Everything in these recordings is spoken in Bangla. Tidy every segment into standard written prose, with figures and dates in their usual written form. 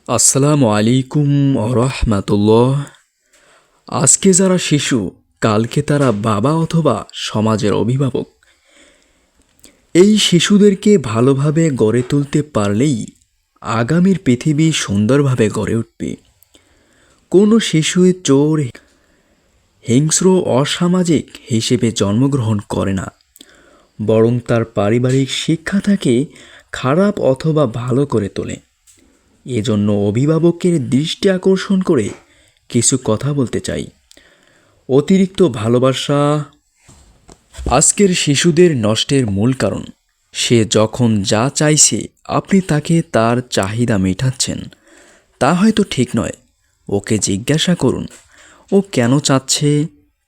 আসসালামু আলাইকুম রহমাতুল্লাহ। আজকে যারা শিশু, কালকে তারা বাবা অথবা সমাজের অভিভাবক। এই শিশুদেরকে ভালোভাবে গড়ে তুলতে পারলেই আগামীর পৃথিবী সুন্দরভাবে গড়ে উঠবে। কোনো শিশুই চোর, হিংস্র, অসামাজিক হিসেবে জন্মগ্রহণ করে না, বরং তার পারিবারিক শিক্ষা তাকে খারাপ অথবা ভালো করে তোলে। এজন্য অভিভাবকের দৃষ্টি আকর্ষণ করে কিছু কথা বলতে চাই। অতিরিক্ত ভালোবাসা আজকের শিশুদের নষ্টের মূল কারণ। সে যখন যা চাইছে আপনি তাকে তার চাহিদা মেটাচ্ছেন, তা হয়তো ঠিক নয়। ওকে জিজ্ঞাসা করুন ও কেন চাচ্ছে।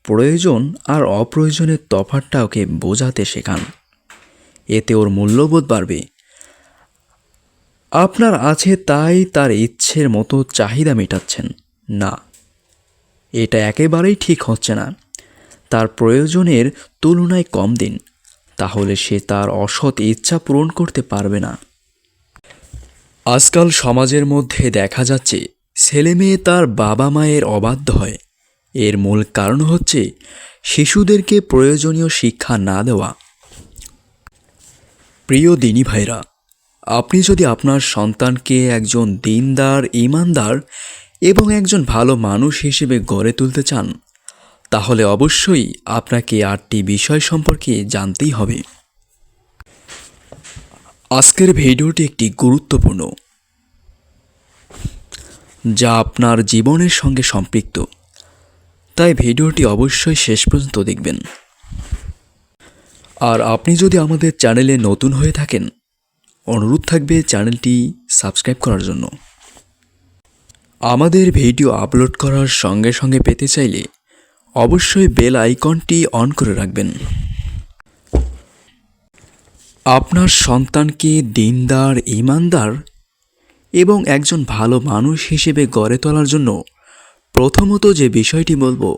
প্রয়োজন আর অপ্রয়োজনের তফাৎটা ওকে বোঝাতে শেখান। এতে ওর মূল্যবোধ বাড়বে। আপনার আছে তাই তার ইচ্ছের মতো চাহিদা মেটাচ্ছেন না, এটা একেবারেই ঠিক হচ্ছে না। তার প্রয়োজনের তুলনায় কম দিন, তাহলে সে তার অসৎ ইচ্ছা পূরণ করতে পারবে না। আজকাল সমাজের মধ্যে দেখা যাচ্ছে ছেলেমেয়ে তার বাবা মায়ের অবাধ্য হয়। এর মূল কারণ হচ্ছে শিশুদেরকে প্রয়োজনীয় শিক্ষা না দেওয়া। প্রিয় দিনী ভাইরা, আপনি যদি আপনার সন্তানকে একজন দিনদার, ঈমানদার এবং একজন ভালো মানুষ হিসেবে গড়ে তুলতে চান, তাহলে অবশ্যই আপনাকে 8টি বিষয় সম্পর্কে জানতেই হবে। আজকের ভিডিওটি একটি গুরুত্বপূর্ণ, যা আপনার জীবনের সঙ্গে সম্পৃক্ত, তাই ভিডিওটি অবশ্যই শেষ পর্যন্ত দেখবেন। আর আপনি যদি আমাদের চ্যানেলে নতুন হয়ে থাকেন, অনুরোধ থাকবে চ্যানেলটি সাবস্ক্রাইব করার জন্য। আমাদের ভিডিও আপলোড করার সঙ্গে সঙ্গে পেতে চাইলে অবশ্যই বেল আইকনটি অন করে রাখবেন। আপনার সন্তানকে দিনদার, ঈমানদার এবং একজন ভালো মানুষ হিসেবে গড়ে তোলার জন্য প্রথমত যে বিষয়টি বলবো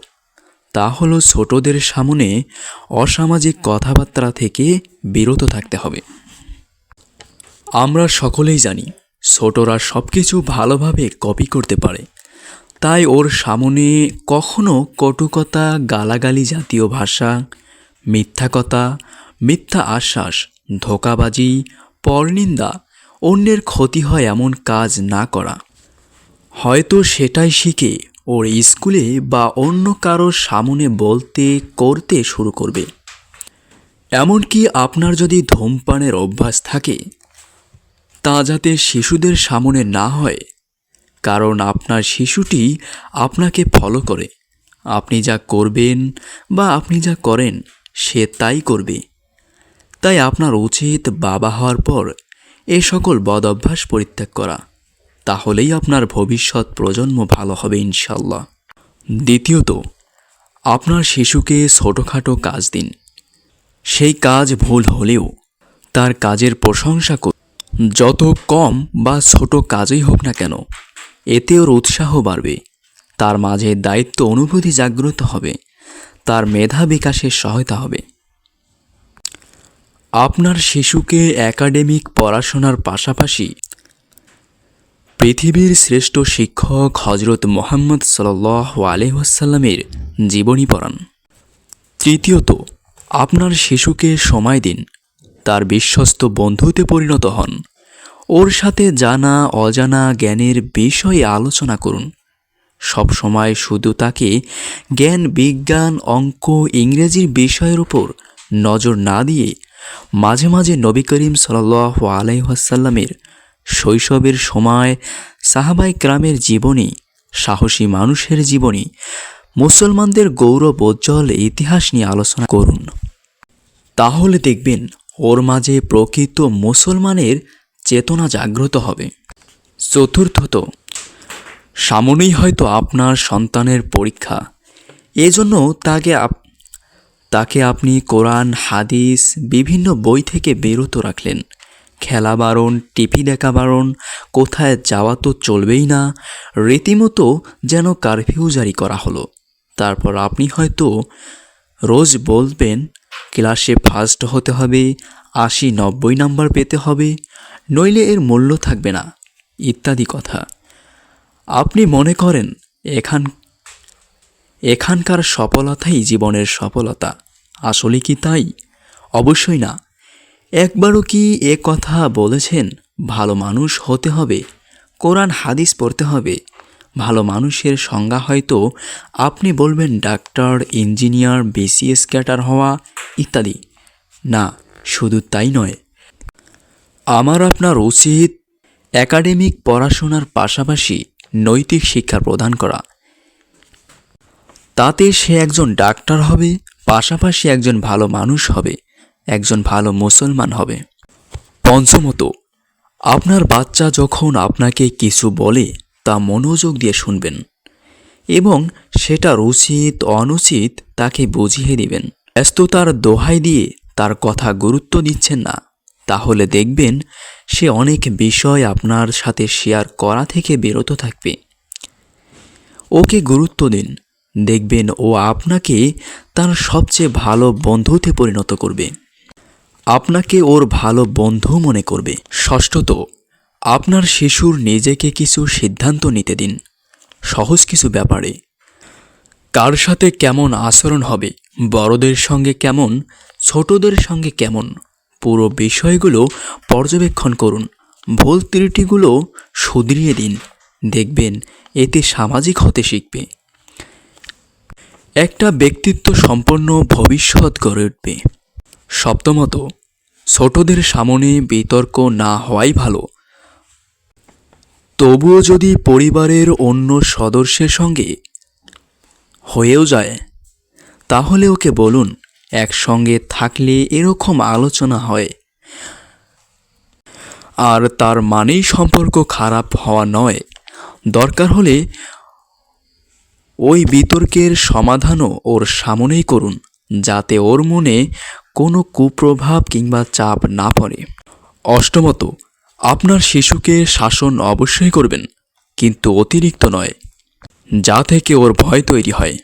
তা হলো ছোটদের সামনে অসামাজিক কথাবার্তা থেকে বিরত থাকতে হবে। আমরা সকলেই জানি ছোটরা সব কিছু ভালোভাবে কপি করতে পারে, তাই ওর সামনে কখনো কটুকতা, গালাগালি জাতীয় ভাষা, মিথ্যা কথা, মিথ্যা আশ্বাস, ধোঁকাবাজি, পরনিন্দা, অন্যের ক্ষতি হয় এমন কাজ না করা। হয়তো সেটাই শিখে ওর স্কুলে বা অন্য কারোর সামনে বলতে করতে শুরু করবে। এমনকি আপনার যদি ধূমপানের অভ্যাস থাকে, তা যাতে শিশুদের সামনে না হয়, কারণ আপনার শিশুটি আপনাকে ফলো করে। আপনি যা করবেন বা আপনি যা করেন সে তাই করবে। তাই আপনার উচিত বাবা হওয়ার পর এ সকল বদ অভ্যাস পরিত্যাগ করা। তাহলেই আপনার ভবিষ্যৎ প্রজন্ম ভালো হবে ইনশাল্লাহ। দ্বিতীয়ত, আপনার শিশুকে ছোটোখাটো কাজ দিন। সেই কাজ ভুল হলেও তার কাজের প্রশংসা করুন। যত কম বা ছোট কাজই হোক না কেন, এতে ওর উৎসাহ বাড়বে, তার মাঝে দায়িত্ব অনুভূতি জাগ্রত হবে, তার মেধা বিকাশের সহায়তা হবে। আপনার শিশুকে একাডেমিক পড়াশোনার পাশাপাশি পৃথিবীর শ্রেষ্ঠ শিক্ষক হজরত মুহাম্মদ সাল্লাল্লাহু আলাইহি ওয়াসাল্লামের জীবনী পড়ান। তৃতীয়ত, আপনার শিশুকে সময় দিন, তার বিশ্বস্ত বন্ধুতে পরিণত হন। ওর সাথে জানা অজানা জ্ঞানের বিষয়ে আলোচনা করুন। সব সময় শুধু তাকে জ্ঞান, বিজ্ঞান, অঙ্ক, ইংরেজির বিষয়ের উপর নজর না দিয়ে মাঝে মাঝে নবী করিম সাল্লাল্লাহু আলাইহি ওয়াসাল্লামের শৈশবের সময়, সাহাবায়ে কেরামের জীবনী, সাহসী মানুষের জীবনী, মুসলমানদের গৌরবোজ্জ্বল ইতিহাস নিয়ে আলোচনা করুন। তাহলে দেখবেন ওর মাঝে প্রকৃত মুসলমানের চেতনা জাগ্রত হবে। চতুর্থত, সামনেই হয়তো আপনার সন্তানের পরীক্ষা। এজন্য তাকে আপনি কোরআন, হাদিস, বিভিন্ন বই থেকে বিরত রাখলেন। খেলা বারণ, টিভি দেখা বারণ, কোথায় যাওয়া তো চলবেই না, রীতিমতো যেন কারফিউ জারি করা হলো। তারপর আপনি হয়তো রোজ বলবেন ক্লাসে ফার্স্ট হতে হবে, 80-90 নাম্বার পেতে হবে, নইলে এর মূল্য থাকবে না, ইত্যাদি কথা। আপনি মনে করেন এখানকার সফলতাই জীবনের সফলতা। আসলে কি তাই? অবশ্যই না। একবারও কি এ কথা বলেছেন ভালো মানুষ হতে হবে, কোরআন হাদিস পড়তে হবে? ভালো মানুষের সংজ্ঞা হয়তো আপনি বলবেন ডাক্তার, ইঞ্জিনিয়ার, বিসিএস ক্যাডার হওয়া ইত্যাদি। না, শুধু তাই নয়, আমার আপনার উচিত একাডেমিক পড়াশোনার পাশাপাশি নৈতিক শিক্ষা প্রদান করা। তাতে সে একজন ডাক্তার হবে, পাশাপাশি একজন ভালো মানুষ হবে, একজন ভালো মুসলমান হবে। পঞ্চমত, আপনার বাচ্চা যখন আপনাকে কিছু বলে তা মনোযোগ দিয়ে শুনবেন এবং সেটার উচিত অনুচিত তাকে বুঝিয়ে দিবেন। ব্যস্ততার দোহাই দিয়ে তার কথা গুরুত্ব দিচ্ছেন না, তাহলে দেখবেন সে অনেক বিষয় আপনার সাথে শেয়ার করা থেকে বিরত থাকবে। ওকে গুরুত্ব দিন, দেখবেন ও আপনাকে তার সবচেয়ে ভালো বন্ধুতে পরিণত করবে, আপনাকে ওর ভালো বন্ধু মনে করবে। ষষ্ঠত, আপনার শিশুর নিজেকে কিছু সিদ্ধান্ত নিতে দিন, সহজ কিছু ব্যাপারে। কার সাথে কেমন আচরণ হবে, বড়দের সঙ্গে কেমন, ছোটদের সঙ্গে কেমন, পুরো বিষয়গুলো পর্যবেক্ষণ করুন। ভুল ত্রুটিগুলো শুধরিয়ে দিন, দেখবেন এতে সামাজিক হতে শিখবে। একটা ব্যক্তিত্ব সম্পন্ন ভবিষ্যৎ গড়ে উঠবে। সপ্তমত, ছোটদের সামনে বিতর্ক না হওয়াই ভালো। তবুও যদি পরিবারের অন্য সদস্যের সঙ্গে হয়েও যায়, তাহলে ওকে বলুন একসঙ্গে থাকলে এরকম আলোচনা হয়, আর তার মানেই সম্পর্ক খারাপ হওয়া নয়। দরকার হলে ওই বিতর্কের সমাধানও ওর সামনেই করুন, যাতে ওর মনে কোনো কুপ্রভাব কিংবা চাপ না পড়ে। অষ্টমত, আপনার শিশুকে শাসন অবশ্যই করবেন, কিন্তু অতিরিক্ত নয়, যা থেকে ওর ভয় তৈরি হয়।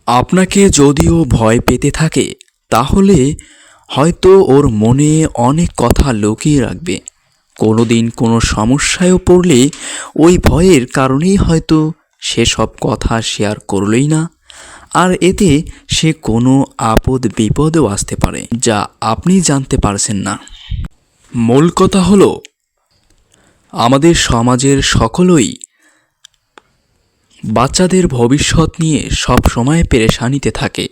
আপনাকে যদিও ভয় পেতে থাকে, তাহলে হয়তো ওর মনে অনেক কথা লুকিয়ে রাখবে। কোনোদিন কোনো সমস্যায়ও পড়লে ওই ভয়ের কারণেই হয়তো সে সব কথা শেয়ার করলই না, আর এতে সে কোনো আপদ বিপদেও আসতে পারে যা আপনি জানতে পারছেন না। মূল কথা হলো, আমাদের সমাজের সকলেই বাচ্চাদের ভবিষ্যৎ নিয়ে সব সময় পেরেশানিতে থাকে,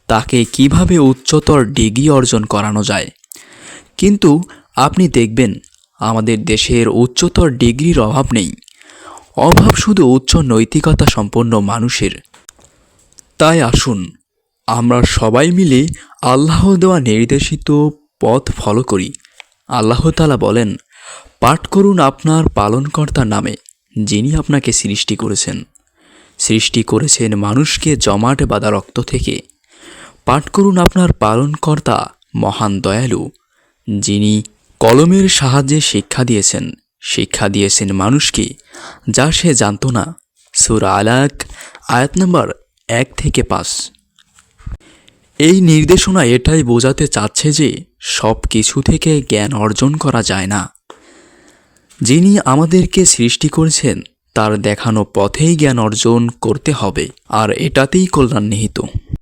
তাকে কিভাবে উচ্চতর ডিগ্রি অর্জন করানো যায়। কিন্তু আপনি দেখবেন আমাদের দেশের উচ্চতর ডিগ্রির অভাব নেই, অভাব শুধু উচ্চ নৈতিকতা সম্পন্ন মানুষের। তাই আসুন আমরা সবাই মিলে আল্লাহ দেওয়া নির্দেশিত পথ ফলো করি। আল্লাহ তাআলা বলেন, পাঠ করুন আপনার পালনকর্তার নামে, যিনি আপনাকে সৃষ্টি করেছেন মানুষকে জমাট বাঁধা রক্ত থেকে। পাঠ করুন আপনার পালনকর্তা মহান দয়ালু, যিনি কলমের সাহায্যে শিক্ষা দিয়েছেন মানুষকে যা সে জানত না। সূরা আলাক আয়াত নম্বর 1 থেকে 5। এই নির্দেশনা এটাই বোঝাতে চাচ্ছে যে সব কিছু থেকে জ্ঞান অর্জন করা যায় না। যিনি আমাদেরকে সৃষ্টি করেছেন তার দেখানো পথেই জ্ঞান অর্জন করতে হবে, আর এটাতেই কল্যাণ নিহিত।